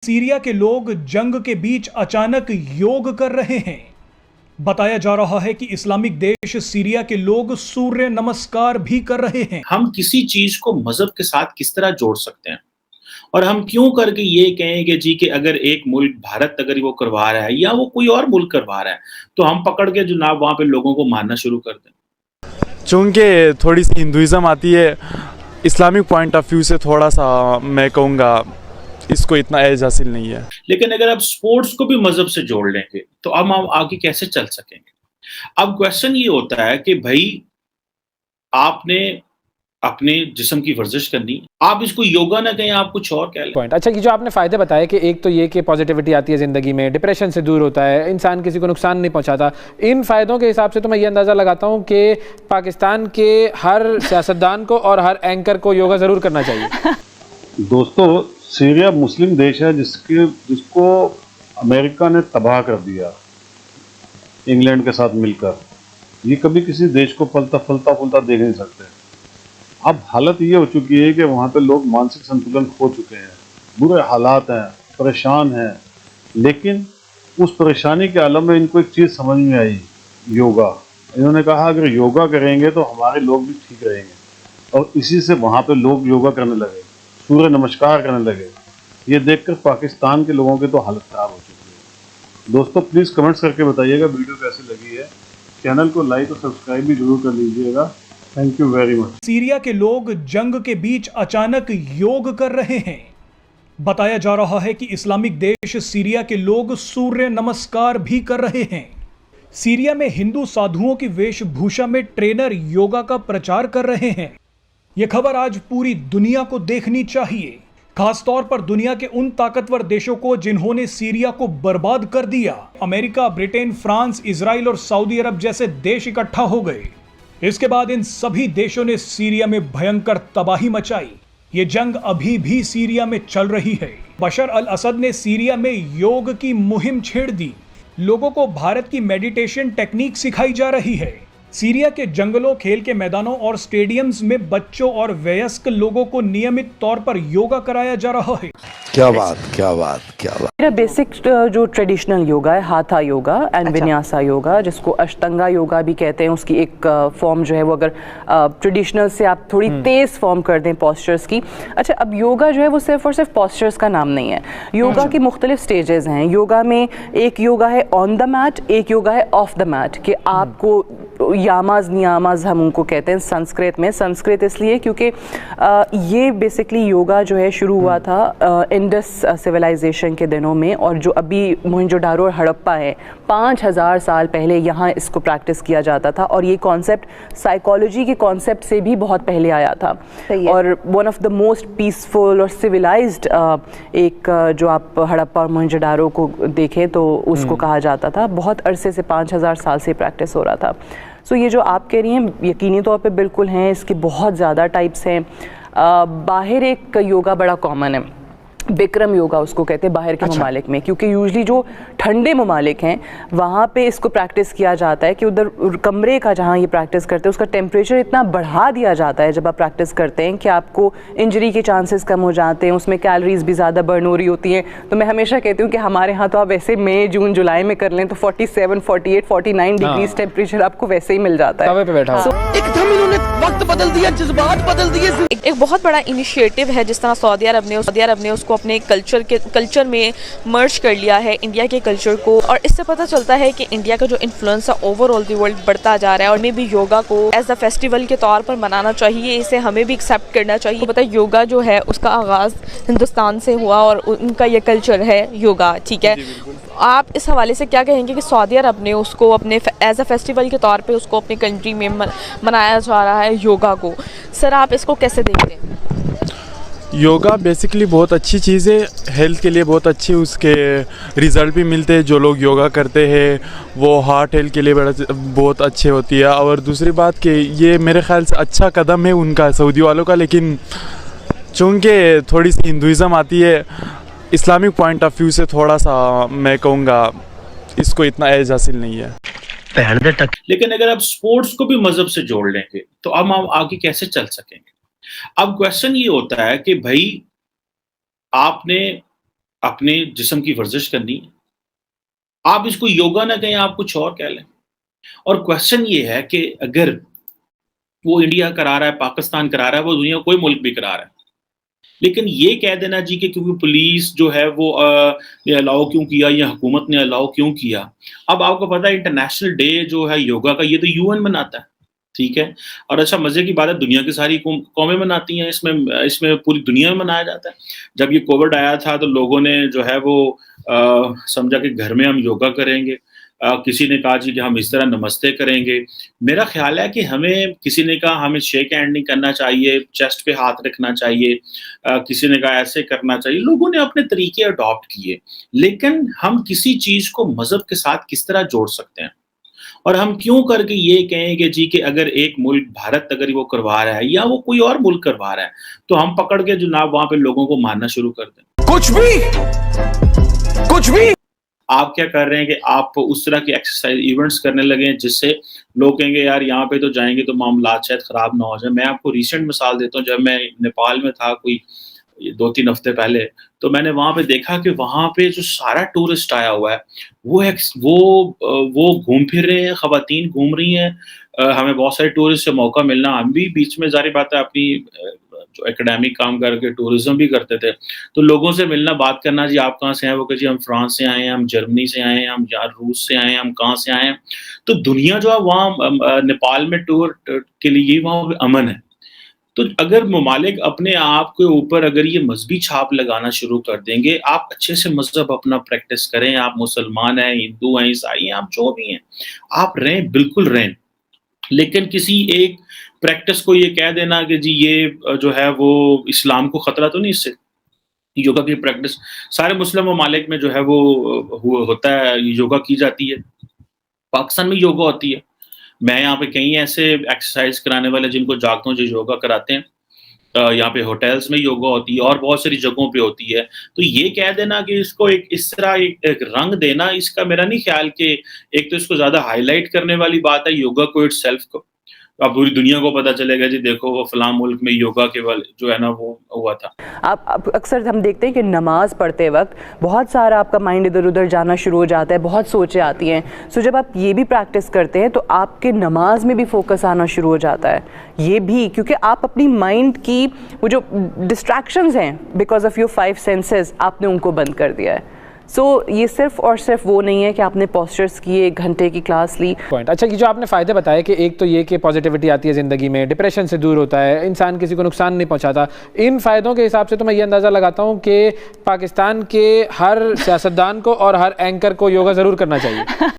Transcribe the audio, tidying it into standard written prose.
Syria के लोग जंग के बीच अचानक योग कर रहे हैं। बताया जा रहा है कि इस्लामिक देश सीरिया के लोग सूर्य नमस्कार भी कर रहे हैं। हम किसी चीज को मजहब के साथ किस तरह जोड़ सकते हैं और हम क्यों करके ये कहें कि जी कि अगर एक मुल्क भारत अगर वो करवा रहा है या वो कोई और मुल्क करवा रहा है तो हम पकड़ के जनाब वहां पे लोगों को मारना शुरू कर दें। चूँकि थोड़ी सी हिंदुइज़्म आती है, इस्लामिक पॉइंट ऑफ व्यू से थोड़ा सा मैं कहूँगा इसको इतना एज हासिल नहीं है। लेकिन अगर आप स्पोर्ट्स को भी मजहब से जोड़ लेंगे तो अब हम आगे कैसे चल सकेंगे। अब क्वेश्चन ये होता है कि भाई आपने अपने जिस्म की वर्जिश करनी, आप इसको योगा ना कहें, आप कुछ और कह लें। पॉइंट अच्छा कि जो आपने फ़ायदे बताए कि एक तो ये कि पॉजिटिविटी आती है ज़िंदगी में, डिप्रेशन से दूर होता है, इंसान किसी को नुकसान नहीं पहुंचाता। इन फ़ायदों के हिसाब से तो मैं ये अंदाज़ा लगाता हूं कि पाकिस्तान के हर सियासतदान को और हर एंकर को योगा ज़रूर करना चाहिए। दोस्तों, सीरिया मुस्लिम देश है जिसको अमेरिका ने तबाह कर दिया इंग्लैंड के साथ मिलकर। ये कभी किसी देश को फलता फूलता देख नहीं सकते। अब हालत ये हो चुकी है कि वहाँ पे लोग मानसिक संतुलन खो चुके हैं, बुरे हालात हैं, परेशान हैं। लेकिन उस परेशानी के आलम में इनको एक चीज़ समझ में आई, योगा। इन्होंने कहा अगर योगा करेंगे तो हमारे लोग भी ठीक रहेंगे, और इसी से वहाँ पे लोग योगा करने लगे, सूर्य नमस्कार करने लगे। ये देखकर पाकिस्तान के लोगों की तो हालत ख़राब हो चुकी है। दोस्तों, प्लीज़ कमेंट्स करके बताइएगा वीडियो कैसी लगी है। चैनल को लाइक और सब्सक्राइब भी जरूर कर लीजिएगा। Thank you very much. Syria के लोग जंग के बीच अचानक योग कर रहे हैं। बताया जा रहा है कि इस्लामिक देश सीरिया के लोग सूर्य नमस्कार भी कर रहे हैं। सीरिया में हिंदू साधुओं की वेशभूषा में ट्रेनर योगा का प्रचार कर रहे हैं। यह खबर आज पूरी दुनिया को देखनी चाहिए, खासतौर पर दुनिया के उन ताकतवर देशों को जिन्होंने सीरिया को बर्बाद कर दिया। अमेरिका, ब्रिटेन, फ्रांस, इजराइल और सऊदी अरब जैसे देश इकट्ठा हो गए। इसके बाद इन सभी देशों ने सीरिया में भयंकर तबाही मचाई। ये जंग अभी भी सीरिया में चल रही है। बशर अल असद ने सीरिया में योग की मुहिम छेड़ दी। लोगों को भारत की मेडिटेशन टेक्निक सिखाई जा रही है। सीरिया के जंगलों, खेल के मैदानों और स्टेडियम्स में बच्चों और वयस्क लोगों को नियमित तौर पर योगा कराया जा रहा है। क्या बात। मेरा बेसिक जो ट्रेडिशनल योगा है, हाथा योगा एंड विन्यासा योगा, जिसको अष्टांगा योगा भी कहते हैं, उसकी एक फॉर्म जो है वो अगर ट्रेडिशनल से आप थोड़ी तेज फॉर्म कर दें पोस्चर्स की। अच्छा, अब योगा जो है वो सिर्फ और सिर्फ पोस्चर्स का नाम नहीं है। योगा के मुख्तलिफ स्टेजेस हैं। योगा में एक योगा है ऑन द मैट, एक योगा है ऑफ द मैट, कि आपको यामाज नियामाज हम उनको कहते हैं संस्कृत में। संस्कृत इसलिए क्योंकि ये बेसिकली योगा जो है शुरू हुआ था इंडस सिविलाइजेशन के दिनों में, और जो अभी मोहनजोदारो और हड़प्पा है, 5000 साल पहले यहाँ इसको प्रैक्टिस किया जाता था। और ये कॉन्सेप्ट साइकोलॉजी के कॉन्सेप्ट से भी बहुत पहले आया था। और one of the most peaceful और सिविलाइज्ड एक जो आप हड़प्पा और मोहनजोदारो को देखें तो उसको कहा जाता था। बहुत अरसे से 5000 साल से प्रैक्टिस हो रहा था। सो ये जो आप कह रही हैं यकीनी तौर पे बिल्कुल हैं। इसके बहुत ज़्यादा टाइप्स हैं। बाहर एक योगा बड़ा कॉमन है, बिक्रम योगा उसको कहते हैं बाहर के ममालिक में, क्योंकि यूजली जो ठंडे ममालिक हैं वहाँ पे इसको प्रैक्टिस किया जाता है कि उधर कमरे का जहाँ ये प्रैक्टिस करते हैं उसका टेम्परेचर इतना बढ़ा दिया जाता है जब आप प्रैक्टिस करते हैं कि आपको इंजरी के चांसेस कम हो जाते हैं, उसमें कैलोरीज भी ज़्यादा बर्न हो रही होती हैं। तो मैं हमेशा कहती हूँ कि हमारे यहाँ तो आप वैसे मई, जून, जुलाई में कर लें तो 47, 48, 49 डिग्रीज टेम्परेचर आपको वैसे ही मिल जाता है। एकदम इन्होंने वक्त बदल दिया, जज्बात बदल दिए। एक बहुत बड़ा इनिशिएटिव है जिस तरह सऊदी अरब ने उसको अपने कल्चर में मर्ज कर लिया है, इंडिया के कल्चर को। और इससे पता चलता है कि इंडिया का जो इन्फ्लुएंस है ओवरऑल द वर्ल्ड बढ़ता जा रहा है। और हमें भी योगा को एज अ फेस्टिवल के तौर पर मनाना चाहिए, इसे हमें भी एक्सेप्ट करना चाहिए। पता है योगा जो है उसका आगाज़ हिंदुस्तान से हुआ और उनका ये कल्चर है योगा, ठीक है। आप इस हवाले से क्या कहेंगे कि सऊदी अरब ने उसको अपने एज अ फेस्टिवल के तौर पे उसको अपनी कंट्री में मनाया जा रहा है योगा को। सर, आप इसको कैसे देखते हैं? योगा बेसिकली बहुत अच्छी चीज़ है, हेल्थ के लिए बहुत अच्छी, उसके रिज़ल्ट भी मिलते हैं। जो लोग योगा करते हैं वो हार्ट हेल्थ के लिए बहुत अच्छे होती है। और दूसरी बात कि ये मेरे ख़्याल से अच्छा कदम है उनका, सऊदी वालों का। लेकिन चूँकि थोड़ी सी हिंदुइज़्म आती है, इस्लामिक पॉइंट ऑफ व्यू से थोड़ा सा मैं कहूँगा इसको इतना एज हासिल नहीं है। लेकिन अगर आप स्पोर्ट्स को भी मजहब से जोड़ लेंगे तो अब हम आगे कैसे चल सकेंगे। अब क्वेश्चन ये होता है कि भाई आपने अपने जिस्म की वर्जिश करनी है। आप इसको योगा ना कहें, आप कुछ और कह लें। और क्वेश्चन ये है कि अगर वो इंडिया करा रहा है, पाकिस्तान करा रहा है, वो दुनिया कोई मुल्क भी करा रहा है, लेकिन ये कह देना जी कि क्योंकि पुलिस जो है वो ने अलाउ क्यों किया या हुकूमत ने अलाउ क्यों किया। अब आपको पता है इंटरनेशनल डे जो है योगा का, ये तो यूएन मनाता है, ठीक है। और अच्छा मजे की बात है, दुनिया की सारी कौमें मनाती हैं, इसमें पूरी दुनिया में मनाया जाता है। जब ये कोविड आया था तो लोगों ने जो है वो समझा कि घर में हम योगा करेंगे। किसी ने कहा जी कि हम इस तरह नमस्ते करेंगे। मेरा ख्याल है कि हमें, किसी ने कहा हमें शेक हैंड नहीं करना चाहिए, चेस्ट पे हाथ रखना चाहिए, किसी ने कहा ऐसे करना चाहिए। लोगों ने अपने तरीके अडॉप्ट किए, लेकिन हम किसी चीज को मजहब के साथ किस तरह जोड़ सकते हैं? और हम क्यों करके ये कहें कि जी कि अगर एक मुल्क भारत अगर वो करवा रहा है या वो कोई और मुल्क करवा रहा है, तो हम पकड़ के जनाब वहां पे लोगों को मारना शुरू कर दें। कुछ भी आप क्या कर रहे हैं कि आप उस तरह की एक्सरसाइज इवेंट्स करने लगे हैं जिससे लोग कहेंगे यार यहाँ पे तो जाएंगे तो मामलात शायद खराब ना हो जाए। मैं आपको रिसेंट मिसाल देता हूँ, जब मैं नेपाल में था कोई 2-3 हफ्ते पहले, तो मैंने वहाँ पे देखा कि वहाँ पे जो सारा टूरिस्ट आया हुआ है वो घूम फिर रहे हैं, खवातीन घूम रही हैं। हमें बहुत सारे टूरिस्ट से मौका मिलना, हम भी बीच में ज़ाहिर बात है अपनी जो एकेडमिक काम करके टूरिज्म भी करते थे, तो लोगों से मिलना, बात करना, जी आप कहाँ से हैं? वो कहे जी हम फ्रांस से आए हैं, हम जर्मनी से आए हैं, हम यार रूस से आए हैं, हम कहाँ से आए हैं। तो दुनिया जो है वहाँ नेपाल में टूर के लिए वहाँ अमन है। तो अगर ममालिक अपने आप के ऊपर अगर ये मजहबी छाप लगाना शुरू कर देंगे, आप अच्छे से मजहब अपना प्रैक्टिस करें, आप मुसलमान हैं, हिंदू हैं, ईसाई हैं, आप जो भी हैं, आप रहें, बिल्कुल रहें। लेकिन किसी एक प्रैक्टिस को ये कह देना कि जी ये जो है वो इस्लाम को खतरा तो नहीं इससे। योगा की प्रैक्टिस सारे मुस्लिम ममालिक में जो है वो होता है, योगा की जाती है। पाकिस्तान में योगा होती है। मैं यहाँ पे कई ऐसे एक्सरसाइज कराने वाले जिनको जानता हूँ जो योगा कराते हैं। यहाँ पे होटल्स में योगा होती है और बहुत सारी जगहों पे होती है। तो ये कह देना कि इसको एक इस तरह एक रंग देना, इसका मेरा नहीं ख्याल कि एक तो इसको ज़्यादा हाईलाइट करने वाली बात है योगा को इटसेल्फ को। अब पूरी दुनिया को पता चलेगा जी देखो वो फलां मुल्क में योगा केवल जो है ना वो हुआ था। आप अक्सर हम देखते हैं कि नमाज पढ़ते वक्त बहुत सारा आपका माइंड इधर उधर जाना शुरू हो जाता है, बहुत सोचें आती हैं। सो जब आप ये भी प्रैक्टिस करते हैं तो आपके नमाज में भी फोकस आना शुरू हो जाता है, ये भी क्योंकि आप अपनी माइंड की वो जो डिस्ट्रैक्शंस हैं बिकॉज ऑफ योर 5 सेंसेस आपने उनको बंद कर दिया है। सो ये सिर्फ और सिर्फ वो नहीं है कि आपने पोस्चर्स किए, 1 घंटे की क्लास ली। पॉइंट अच्छा कि जो आपने फ़ायदे बताए कि एक तो ये कि पॉजिटिविटी आती है ज़िंदगी में, डिप्रेशन से दूर होता है, इंसान किसी को नुकसान नहीं पहुंचाता। इन फ़ायदों के हिसाब से तो मैं ये अंदाज़ा लगाता हूँ कि पाकिस्तान के हर सियासतदान को और हर एंकर को योगा ज़रूर करना चाहिए।